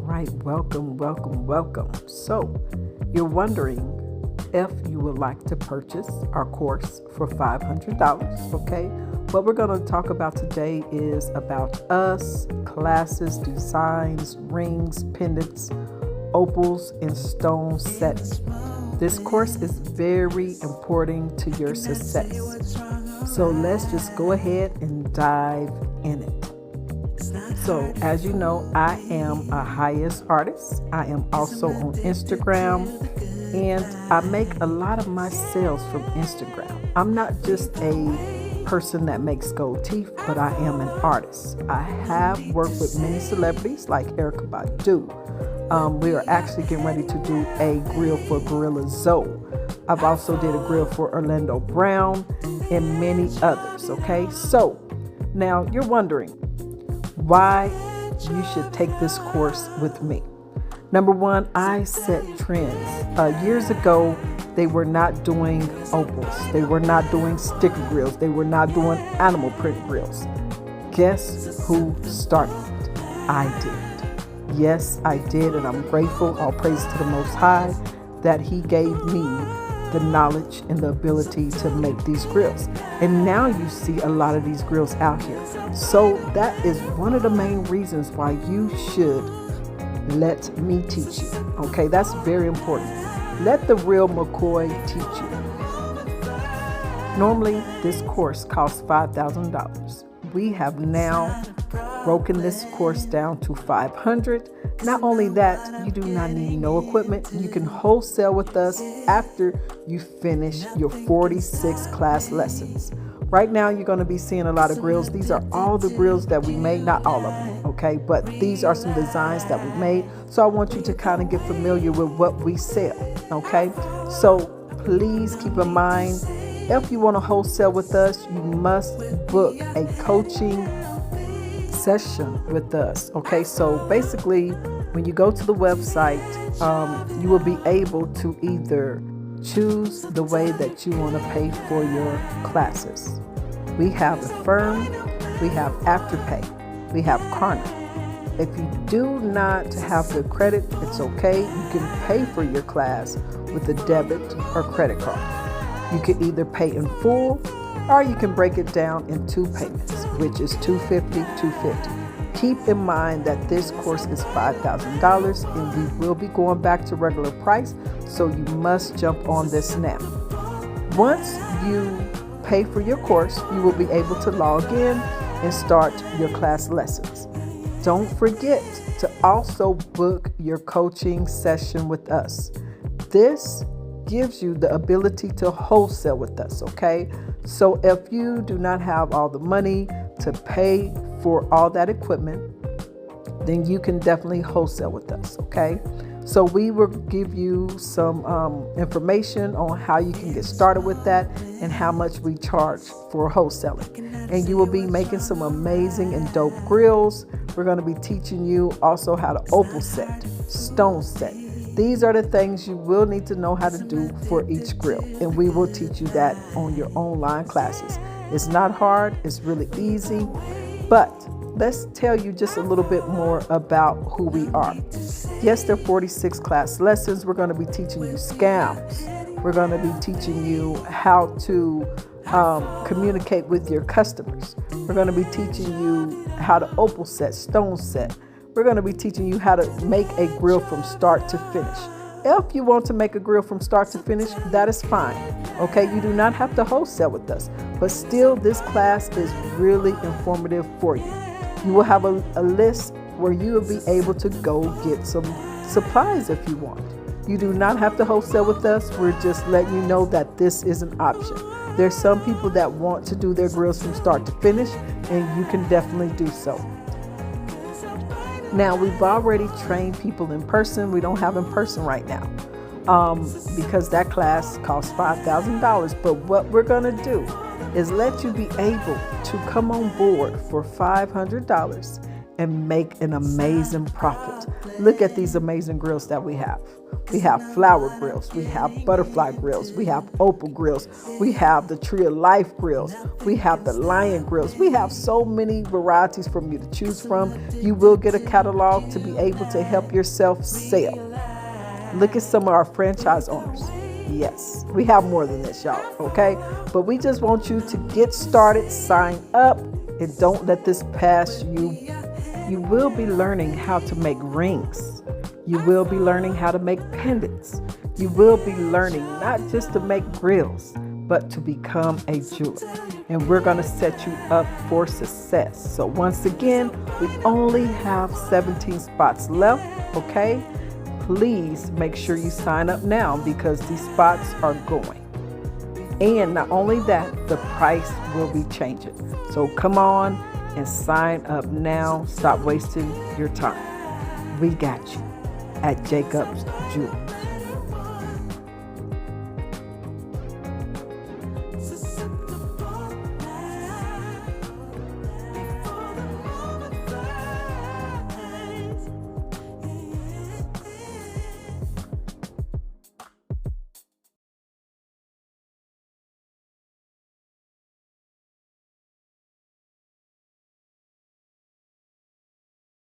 right, welcome. So, you're wondering if you would like to purchase our course for $500, okay? What we're going to talk about today is about us, classes, designs, rings, pendants, opals, and stone sets. This course is very important to your success. So let's just go ahead and dive in it. So as you know, I am a highest artist. I am also on Instagram, and I make a lot of my sales from Instagram. I'm not just a person that makes gold teeth, but I am an artist. I have worked with many celebrities like Erykah Badu. We are actually getting ready to do a grill for Grillz. I've also did a grill for Orlando Brown and many others, okay? So now you're wondering why you should take this course with me. Number one, I set trends. Years ago, they were not doing opals. They were not doing sticker grills. They were not doing animal print grills. Guess who started it? I did. Yes, I did, and I'm grateful. All praise to the Most High that He gave me the knowledge and the ability to make these grills. And now you see a lot of these grills out here. So that is one of the main reasons why you should let me teach you. Okay, that's very important. Let the real McCoy teach you. Normally, this course costs $5,000. We have now broken this course down to $500. Not only that, you do not need no equipment. You can wholesale with us after you finish your 46 class lessons. Right now, you're going to be seeing a lot of grills. These are all the grills that we made, not all of them, okay? But these are some designs that we made. So I want you to kind of get familiar with what we sell, okay? So please keep in mind, if you want to wholesale with us, you must book a coaching session with us. Okay, so basically when you go to the website, you will be able to either choose the way that you want to pay for your classes. We have Affirm, we have Afterpay, we have Klarna. If you do not have the credit, it's okay. You can pay for your class with a debit or credit card. You can either pay in full, or you can break it down in two payments, which is $250. Keep in mind that this course is $5,000 and we will be going back to regular price, so you must jump on this now. Once you pay for your course, you will be able to log in and start your class lessons. Don't forget to also book your coaching session with us. This gives you the ability to wholesale with us, okay? So if you do not have all the money to pay for all that equipment, then you can definitely wholesale with us, okay? So we will give you some information on how you can get started with that and how much we charge for wholesaling. And you will be making some amazing and dope grills. We're going to be teaching you also how to opal set, stone set. These are the things you will need to know how to do for each grill, and we will teach you that on your online classes. It's not hard, it's really easy, but let's tell you just a little bit more about who we are. Yes, there are 46 class lessons. We're going to be teaching you scams. We're going to be teaching you how to communicate with your customers. We're going to be teaching you how to opal set, stone set. We're going to be teaching you how to make a grill from start to finish. If you want to make a grill from start to finish, that is fine. Okay, you do not have to wholesale with us, but still this class is really informative for you. You will have a list where you will be able to go get some supplies if you want. You do not have to wholesale with us. We're just letting you know that this is an option. There's some people that want to do their grills from start to finish, and you can definitely do so. Now, we've already trained people in person. We don't have in person right now because that class costs $5,000. But what we're going to do is let you be able to come on board for $500 and make an amazing profit. Look at these amazing grills that we have. We have flower grills, we have butterfly grills, we have opal grills, we have the Tree of Life grills, we have the lion grills. We have so many varieties for you to choose from. You will get a catalog to be able to help yourself sell. Look at some of our franchise owners. Yes, we have more than this, y'all, okay? But we just want you to get started, sign up, and don't let this pass you. You will be learning how to make rings. You will be learning how to make pendants. You will be learning not just to make grills, but to become a jeweler. And we're going to set you up for success. So once again, we only have 17 spots left, okay? Please make sure you sign up now because these spots are going. And not only that, the price will be changing. So come on and sign up now. Stop wasting your time. We got you at Jacob's Jewelry.